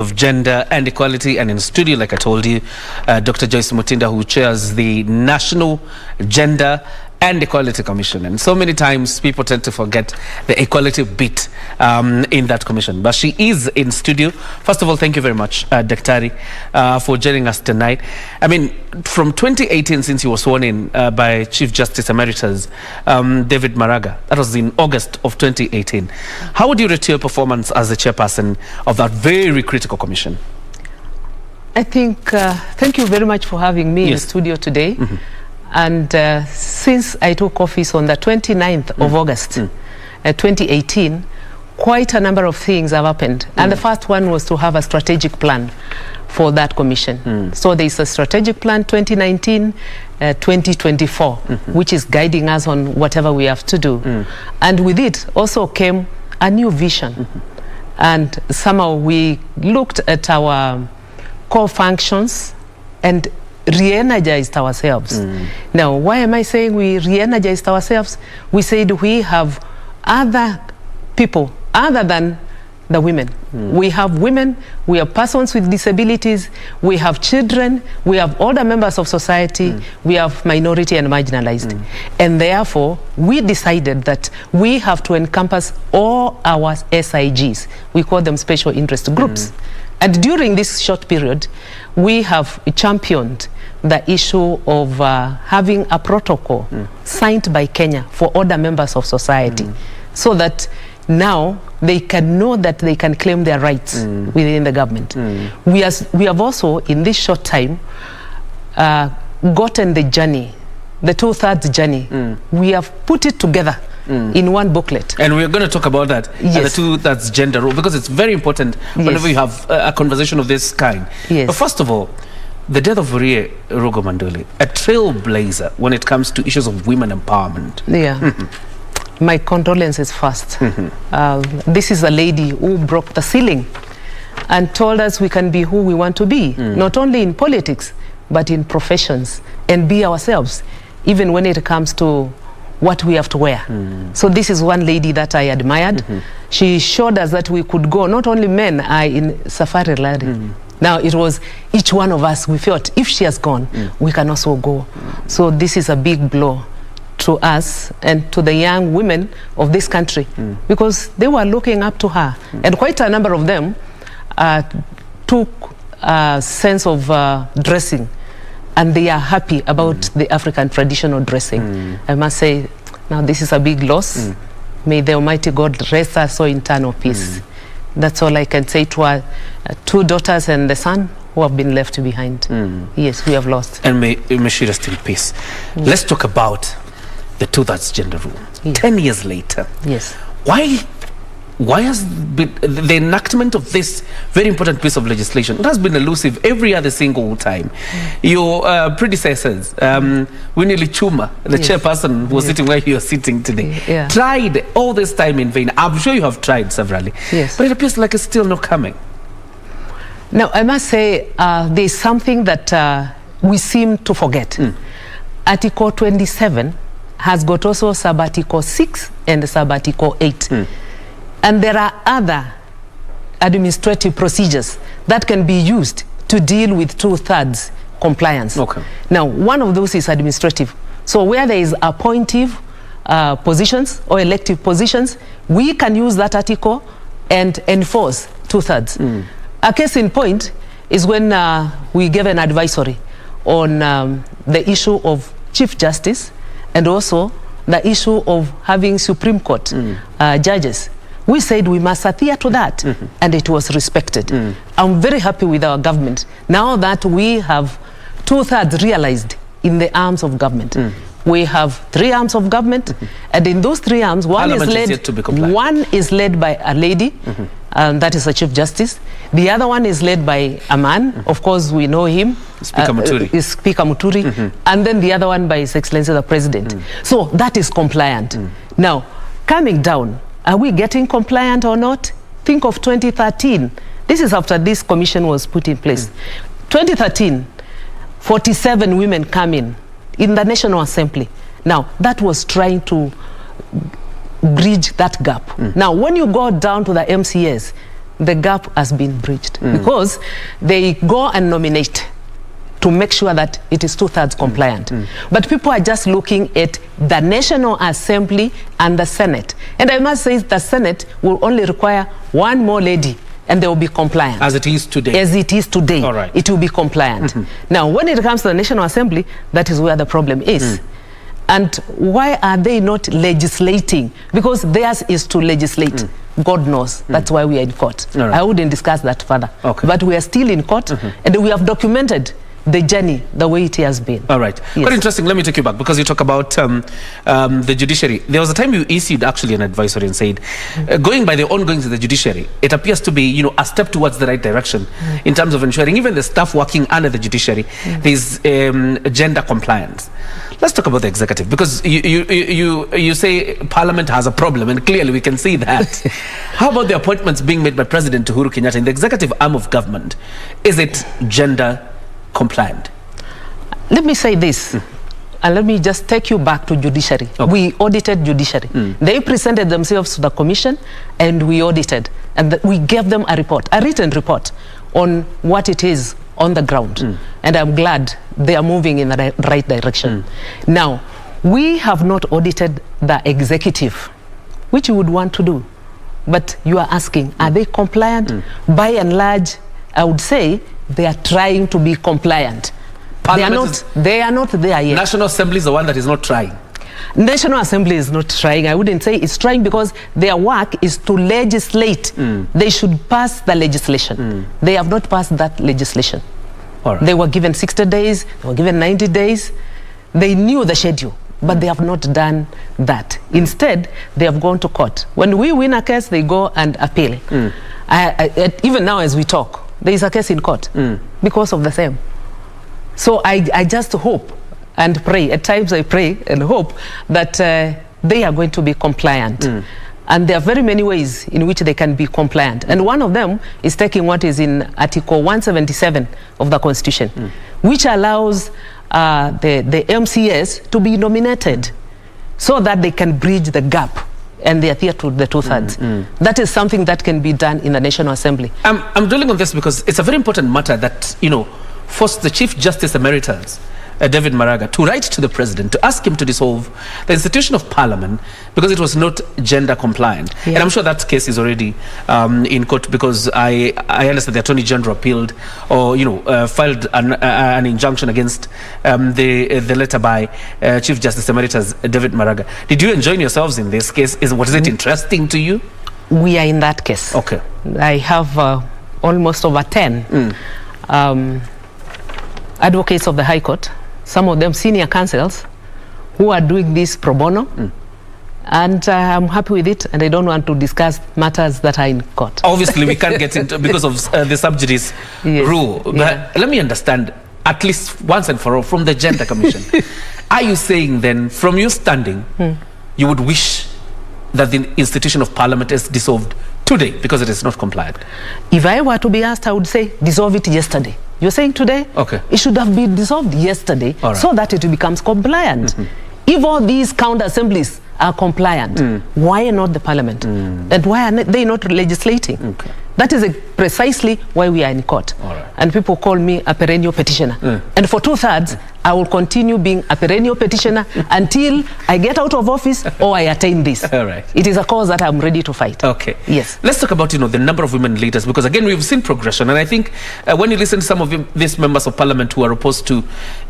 of Gender and Equality, and in studio, like I told you, Dr. Joyce Mutinda, who chairs the National Gender and Equality Commission. And so many times people tend to forget the equality bit in that commission. But she is in studio. First of all, thank you very much, Daktari, for joining us tonight. I mean, from 2018, since you were sworn in by Chief Justice Emeritus David Maraga, that was in August of 2018. How would you rate your performance as the chairperson of that very critical commission? I think, thank you very much for having me in the studio today. And since I took office on the 29th of August 2018, quite a number of things have happened. And the first one was to have a strategic plan for that commission. So there is a strategic plan 2019-2024, which is guiding us on whatever we have to do. And with it also came a new vision. And somehow we looked at our core functions and re-energized ourselves. Now, why am I saying we re-energized ourselves? We said we have other people other than the women. We have women, we have persons with disabilities, we have children, we have older members of society, we have minority and marginalized. And therefore, we decided that we have to encompass all our SIGs. We call them special interest groups. And during this short period, we have championed the issue of having a protocol signed by Kenya for other members of society, so that now they can know that they can claim their rights within the government. We have also, in this short time, gotten the journey, the two-thirds journey. We have put it together in one booklet. And we're going to talk about that, the two-thirds gender role, because it's very important whenever you have a conversation of this kind. But first of all, the death of Urie Rugomandoli, a trailblazer when it comes to issues of women empowerment. My condolences first. This is a lady who broke the ceiling and told us we can be who we want to be, not only in politics, but in professions, and be ourselves, even when it comes to what we have to wear. So this is one lady that I admired. She showed us that we could go, not only men are in safari lari. Now it was each one of us, we felt if she has gone, we can also go. So this is a big blow to us and to the young women of this country, because they were looking up to her. And quite a number of them took a sense of dressing, and they are happy about the African traditional dressing. I must say, now this is a big loss. May the Almighty God rest her soul in eternal peace. That's all I can say to our two daughters and the son who have been left behind. Yes, we have lost. And may she rest in peace. Let's talk about the two-thirds gender rule. 10 years later. Why has been the enactment of this very important piece of legislation? It has been elusive every other single time. Your predecessors, Winnie Chuma, the chairperson who was sitting where you are sitting today, tried all this time in vain. I'm sure you have tried severally, but it appears like it's still not coming. Now, I must say, there's something that we seem to forget. Article 27 has got also sub-article 6 and sub-article 8. And there are other administrative procedures that can be used to deal with two-thirds compliance. Now, one of those is administrative. So where there is appointive positions or elective positions, we can use that article and enforce two-thirds. A case in point is when we gave an advisory on the issue of Chief Justice and also the issue of having Supreme Court judges. We said we must adhere to that, and it was respected. I'm very happy with our government now that we have two-thirds realized in the arms of government. We have 3 arms of government, and in those 3 arms, one is led by a lady, and that is a Chief Justice. The other one is led by a man. Of course, we know him. Speaker Muturi. And then the other one by His Excellency the President. So that is compliant. Now, coming down, are we getting compliant or not? Think of 2013. This is after this commission was put in place. 2013, 47 women come in the National Assembly. Now, that was trying to bridge that gap. Now, when you go down to the MCAs, the gap has been bridged because they go and nominate to make sure that it is 2/3 compliant. But people are just looking at the National Assembly and the Senate. And I must say the Senate will only require one more lady and they will be compliant. As it is today. As it is today, all right. It will be compliant. Now, when it comes to the National Assembly, that is where the problem is. And why are they not legislating? Because theirs is to legislate. God knows. That's why we are in court. Right. I wouldn't discuss that further. Okay. But we are still in court and we have documented the journey, the way it has been. All right. Yes. Quite interesting. Let me take you back because you talk about the judiciary. There was a time you issued actually an advisory and said, going by the ongoings of the judiciary, it appears to be, you know, a step towards the right direction in terms of ensuring even the staff working under the judiciary is gender compliance. Let's talk about the executive because you say Parliament has a problem and clearly we can see that. How about the appointments being made by President Uhuru Kenyatta in the executive arm of government? Is it gender compliant? Let me say this, and let me just take you back to Judiciary. Okay. We audited Judiciary. They presented themselves to the Commission, and we audited, and we gave them a report, a written report, on what it is on the ground. And I'm glad they are moving in the right direction. Now, we have not audited the executive, which you would want to do, but you are asking, are they compliant? By and large, I would say they are trying to be compliant. They are not there yet. National Assembly is the one that is not trying. National Assembly is not trying. I wouldn't say it's trying because their work is to legislate. They should pass the legislation. They have not passed that legislation. All right. They were given 60 days, they were given 90 days. They knew the schedule, but they have not done that. Instead, they have gone to court. When we win a case, they go and appeal. Even now as we talk, there is a case in court because of the same. So I just hope and pray. At times I pray and hope that they are going to be compliant. And there are very many ways in which they can be compliant. And one of them is taking what is in Article 177 of the Constitution, which allows the MCS to be nominated so that they can bridge the gap and they adhere to the 2/3. That is something that can be done in the National Assembly. I'm dwelling on this because it's a very important matter that, you know, forced the Chief Justice Emeritus, David Maraga, to write to the President to ask him to dissolve the institution of Parliament because it was not gender compliant. Yeah. And I'm sure that case is already in court because I understand the Attorney General appealed or, you know, filed an injunction against the letter by Chief Justice Emeritus David Maraga. Did you enjoy yourselves in this case? Was it interesting to you? We are in that case. Okay. I have almost over 10 advocates of the High Court, some of them senior counsels, who are doing this pro bono. And I'm happy with it, and I don't want to discuss matters that are in court. Obviously, we can't get into because of the sub judice rule. But let me understand, at least once and for all, from the Gender Commission. Are you saying then, from your standing, you would wish that the institution of Parliament is dissolved today because it is not compliant? If I were to be asked, I would say dissolve it yesterday. You're saying today? Okay. It should have been dissolved yesterday so that it becomes compliant. If all these counter assemblies are compliant, why not the Parliament? And why are they not legislating? Okay. That is precisely why we are in court. All right. And people call me a perennial petitioner. And for 2/3, I will continue being a perennial petitioner until I get out of office or I attain this. All right. It is a cause that I'm ready to fight. Okay. Yes. Let's talk about, you know, the number of women leaders, because again, we've seen progression. And I think when you listen to some of these members of Parliament who are opposed to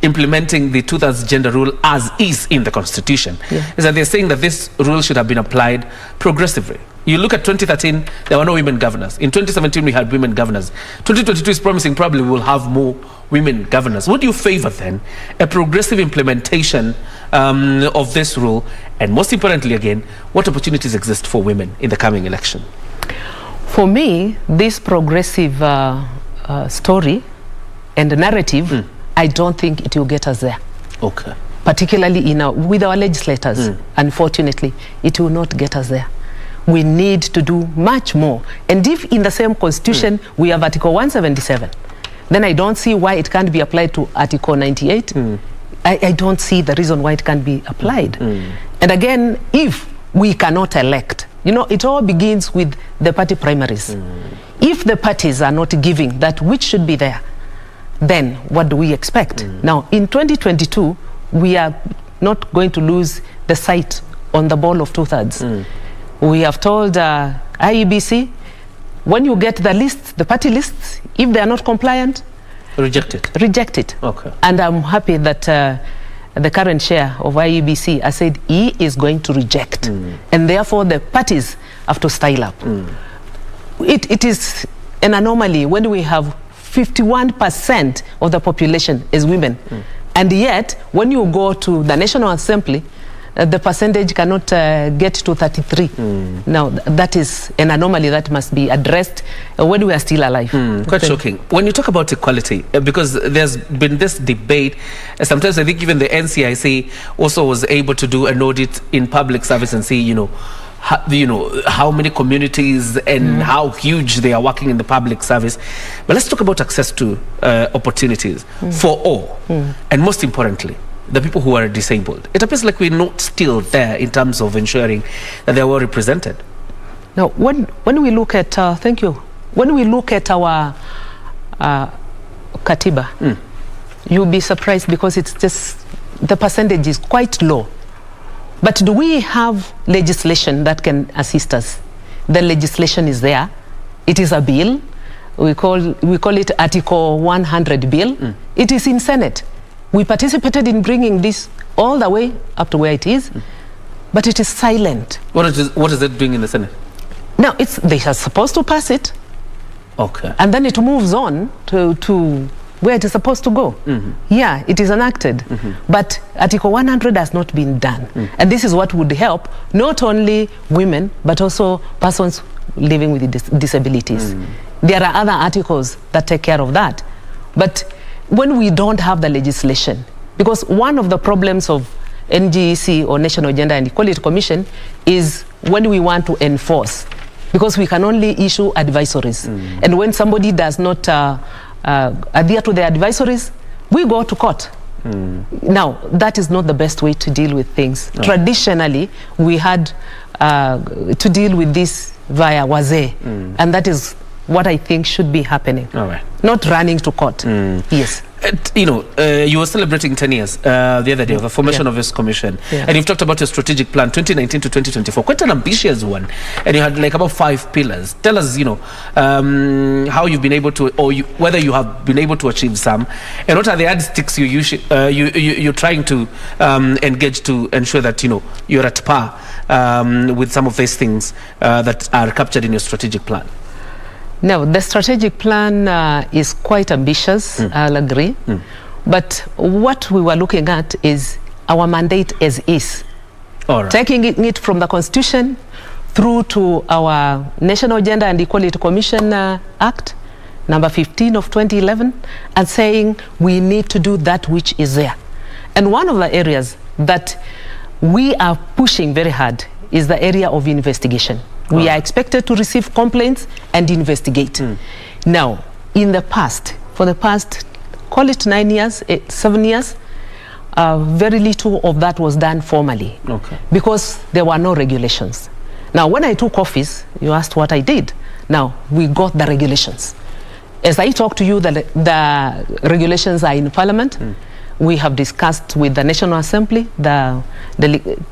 implementing the 2/3 gender rule as is in the Constitution, is that they're saying that this rule should have been applied progressively. You look at 2013, there were no women governors. In 2017, we had women governors. 2022 is promising probably we'll have more women governors. Would you favor then a progressive implementation of this rule? And most importantly, again, what opportunities exist for women in the coming election? For me, this progressive story and narrative, I don't think it will get us there. Okay. Particularly with our legislators. Unfortunately, it will not get us there. We need to do much more. And if in the same Constitution we have Article 177, then I don't see why it can't be applied to Article 98. I don't see the reason why it can't be applied. And again, if we cannot elect, you know, it all begins with the party primaries. If the parties are not giving that which should be there, then what do we expect? Now, in 2022, we are not going to lose the sight on the ball of two-thirds. We have told IEBC, when you get the lists, the party lists, if they are not compliant, reject it. Reject it. Okay. And I'm happy that the current chair of IEBC has said he is going to reject. And therefore, the parties have to style up. It is an anomaly when we have 51% of the population is women. And yet, when you go to the National Assembly, the percentage cannot get to 33. Now, that is an anomaly that must be addressed when we are still alive. Quite shocking. When you talk about equality, because there's been this debate, sometimes I think even the NCIC also was able to do an audit in public service and see, how many communities and how huge they are working in the public service. But let's talk about access to opportunities for all. And most importantly, the people who are disabled. It appears like we're not still there in terms of ensuring that they are well represented. Now, when we look at, thank you, when we look at our Katiba, you'll be surprised because it's just, the percentage is quite low. But do we have legislation that can assist us? The legislation is there. It is a bill. We call it Article 100 bill. It is in Senate. We participated in bringing this all the way up to where it is, but it is silent. What is it doing in the Senate? Now, they are supposed to pass it. Okay. And then it moves on to where it is supposed to go. Yeah, it is enacted. But Article 100 has not been done. And this is what would help not only women, but also persons living with disabilities. There are other articles that take care of that. But when we don't have the legislation, because one of the problems of NGEC or National Gender and Equality Commission is when we want to enforce, because we can only issue advisories. And when somebody does not adhere to the advisories, we go to court. Now, that is not the best way to deal with things. Traditionally, we had to deal with this via wazee, and that is what I think should be happening. All right. Not running to court. Yes. You were celebrating 10 years the other day of the formation of this commission, and you've talked about your strategic plan 2019 to 2024, quite an ambitious one, and you had like about 5 pillars. Tell us, how you've been able to, or whether you have been able to achieve some, and what are the yardsticks you're trying to engage to ensure that you're at par with some of these things that are captured in your strategic plan. Now, the strategic plan is quite ambitious, I'll agree. But what we were looking at is our mandate as is. All right. Taking it from the Constitution through to our National Gender and Equality Commission Act, number 15 of 2011, and saying we need to do that which is there. And one of the areas that we are pushing very hard is the area of investigation. We are expected to receive complaints and investigate. Now, in the past, for the past, call it 9 years, 7 years, very little of that was done formally. Okay. Because there were no regulations. Now, when I took office, you asked what I did. Now, we got the regulations. As I talk to you, the regulations are in Parliament. We have discussed with the National Assembly, the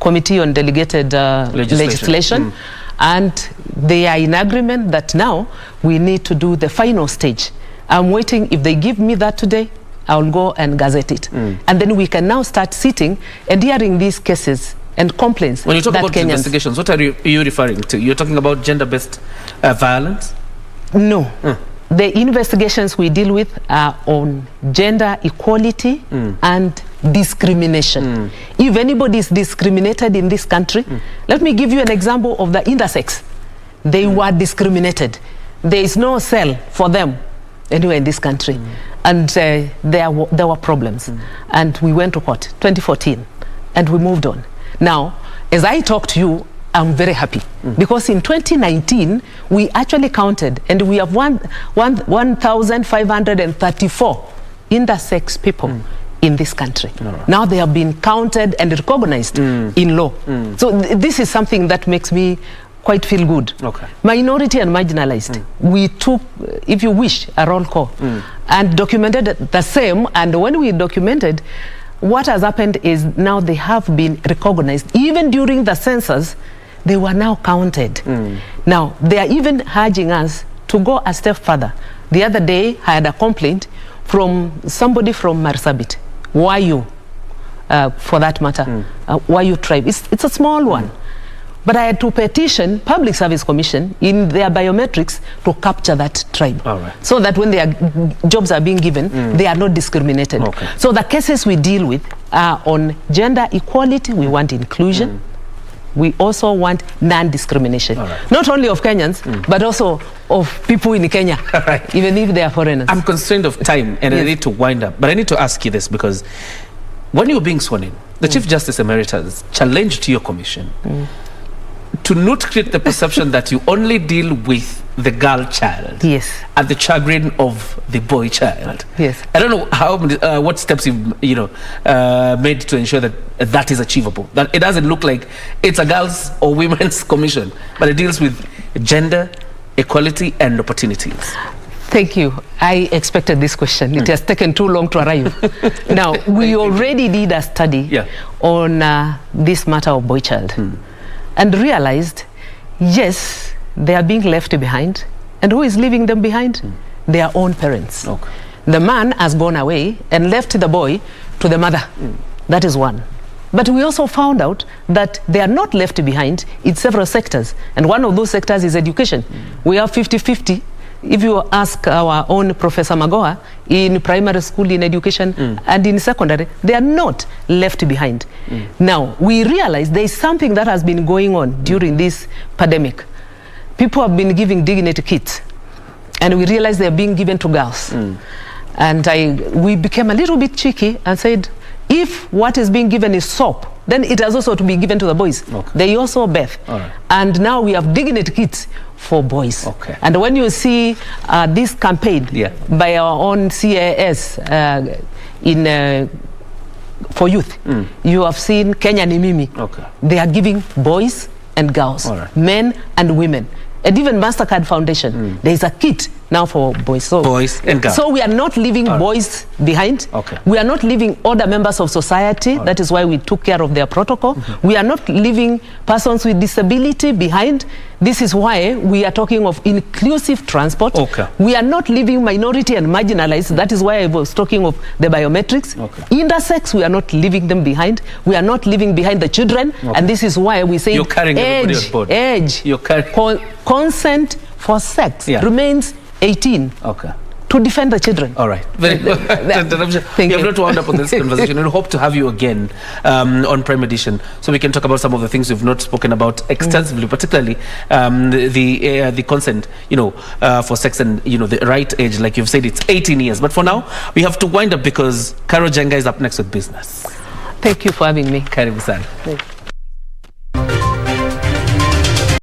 Committee on Delegated Legislation. And they are in agreement that now we need to do the final stage. I'm waiting. If they give me that today, I'll go and gazette it. And then we can now start sitting and hearing these cases and complaints. When you talk about investigations, what are you referring to? You're talking about gender-based violence? No. The investigations we deal with are on gender equality and discrimination. If anybody is discriminated in this country, let me give you an example of the intersex. They were discriminated. There is no cell for them anywhere in this country. And there were problems. And we went to court, 2014, and we moved on. Now, as I talk to you, I'm very happy because in 2019 we actually counted and we have 1,534 intersex people in this country. Now they have been counted and recognized in law. So this is something that makes me quite feel good. Okay. Minority and marginalized. We took, if you wish, a roll call and documented the same. And when we documented, what has happened is now they have been recognized. Even during the census, they were now counted. Now, they are even urging us to go a step further. The other day, I had a complaint from somebody from Marsabit. Why you? For that matter, why you tribe? It's a small one. But I had to petition Public Service Commission in their biometrics to capture that tribe. All right. So that when their jobs are being given, they are not discriminated. Okay. So the cases we deal with are on gender equality. We want inclusion. We also want non-discrimination. Right. Not only of Kenyans, but also of people in Kenya, Right. even if they are foreigners. I'm constrained of time, and Yes. I need to wind up. But I need to ask you this, because when you were being sworn in, the Chief Justice Emeritus challenged your commission to not create the perception that you only deal with the girl child Yes. at the chagrin of the boy child. Yes. I don't know how what steps you've made to ensure that that is achievable. That it doesn't look like it's a girls or women's commission, but it deals with gender equality and opportunities. Thank you. I expected this question. It has taken too long to arrive. Now, we already did a study on this matter of boy child and realized, yes, they are being left behind. And who is leaving them behind? Their own parents. Okay. The man has gone away and left the boy to the mother. That is one. But we also found out that they are not left behind in several sectors. And one of those sectors is education. We have 50-50. If you ask our own Professor Magoha, in primary school, in education, and in secondary, they are not left behind. Now, we realize there is something that has been going on during this pandemic. People have been giving dignity kits, and we realize they are being given to girls. And we became a little bit cheeky and said, if what is being given is soap, then it has also to be given to the boys. Okay. They also bathe. Right. And now we have dignity kits for boys. Okay. And when you see this campaign by our own CAS for youth, you have seen Kenya ni Mimi. Okay. They are giving boys and girls, men and women. And even MasterCard Foundation, there is a kit now for boys. So, boys and girls. So we are not leaving boys behind. Okay. We are not leaving other members of society. That is why we took care of their protocol. We are not leaving persons with disability behind. This is why we are talking of inclusive transport. Okay. We are not leaving minority and marginalized. That is why I was talking of the biometrics. Okay. Intersex, we are not leaving them behind. We are not leaving behind the children. And this is why we say you're carrying everybody on board. Age, consent for sex remains 18. Okay. To defend the children. All right. Very good. We have not wound up on this conversation. We hope to have you again on Prime Edition, so we can talk about some of the things we've not spoken about extensively, particularly the consent, for sex and the right age. Like you've said, it's 18 years. But for now, we have to wind up because Karo Jenga is up next with business. Thank you for having me. Karibu sana.